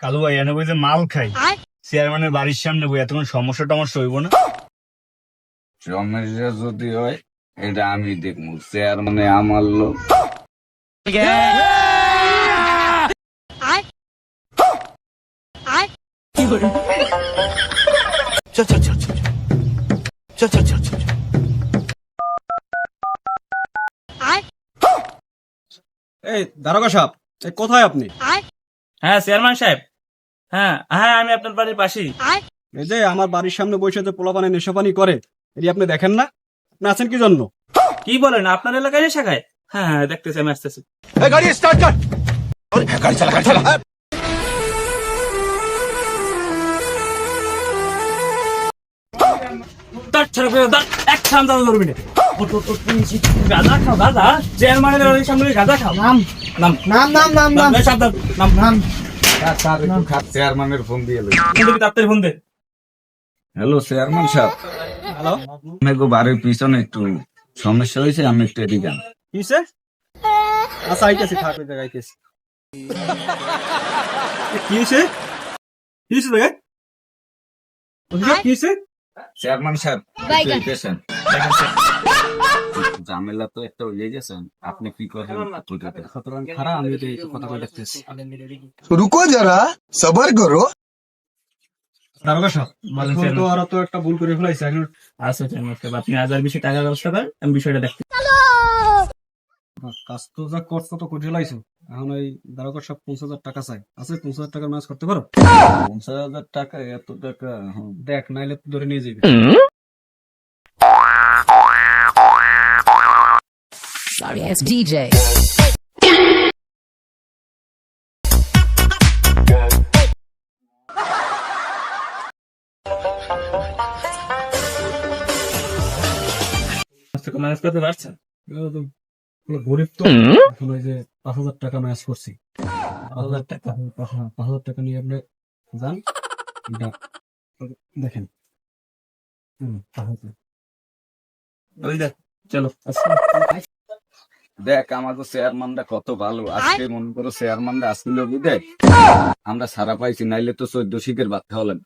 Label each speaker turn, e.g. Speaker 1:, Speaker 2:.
Speaker 1: কালু ভাই এনে বই যে মাল খাই চেয়ারম্যানের বাড়ির সামনে বই এতক্ষণ সমস্যা টমস্যা হইব না?
Speaker 2: সমস্যা যদি হয় এটা আমি দেখবো, চেয়ারম্যানে আমার লোক।
Speaker 3: এই দারোগা সাহেব, কোথায় আপনি?
Speaker 4: হ্যাঁ চেয়ারম্যান সাহেব, হ্যাঁ হ্যাঁ আমি আপনার বাড়ির পাশেই।
Speaker 3: এই যে আমার বাড়ির সামনে বসে যে পোলাপানে নেশাপানি করে, এটি আপনি দেখেন না? আপনি আছেন কি জন্য?
Speaker 4: কি বলেন, আপনার এলাকায় এসে খায়? হ্যাঁ হ্যাঁ দেখতেছি, আমি আসতেছি। দাঁড় ছাড়া করে দাঁড়, এক সামনে ধরবি না। গাঁজা খাও গাঁজা, চেয়ারম্যানের বাড়ির সামনে গাঁজা খাও। নাম নাম
Speaker 5: নাম নাম নাম নাম
Speaker 4: এই সাবধান, নাম
Speaker 5: নাম
Speaker 2: স্যার একটু চেয়ারম্যানের ফোন দিয়ে লই।
Speaker 4: তাড়াতাড়ি ফোন দে।
Speaker 2: হ্যালো চেয়ারম্যান সাহেব,
Speaker 3: হ্যালো,
Speaker 2: আপনাকে বাড়ির পিছনে একটু সমস্যা হয়েছে, আমি একটু এদিকে আন।
Speaker 3: কিসে? আচ্ছা আইতেছি, থাক ওই জায়গায় আইতেছি। কিসে কিসে দেখে কিসে?
Speaker 2: চেয়ারম্যান সাহেব একটু পেশেন্ট, ঝামেলা তো একটা হয়ে গেছেন, আপনি কি করেন?
Speaker 3: সুতরাং খারাপ, আমি এই কথা কই দেখতেছি।
Speaker 5: रुको जरा सबर करो।
Speaker 3: দারোগা সাহেব, এখন তো আর তো একটা ভুল করে ফেলাইছে এখন।
Speaker 4: আচ্ছা চেয়ারম্যান সাহেব, আপনি আজ আর বেশি টাকার ব্যবস্থা করেন, আমি বিষয়টা দেখতে।
Speaker 3: কাজ তো যা করছো তো করে ফেলাইছো, এখন ওই দারোগা সাহেব 50,000 টাকা চাই। আছে 50,000 টাকার ম্যাচ করতে পারো?
Speaker 2: 50,000 টাকা? এত টাকা? হ্যাঁ।
Speaker 3: দেখ, নাইলে তো ধরে নিয়ে যাবে।
Speaker 6: Sorry ass DJ.
Speaker 4: ম্যানেজ করতে পারছেন?
Speaker 3: এগুলো তো পুরো গরিব তো, এখন ওই যে 5,000 টাকা ম্যাচ করছি।
Speaker 4: 5,000 টাকা?
Speaker 3: 5,000 টাকা নিয়ে আপনি যান, এটা দেখেন। 5,000।
Speaker 4: ওই দেখ, চলো।
Speaker 2: দেখ আমাকে চেয়ারম্যানটা কত ভালো, আজকে মনে করো চেয়ারম্যানটা আসছিল, দেখ আমরা সারা পাইছি, নাইলে তো 14 শিখের বাদ হলেন।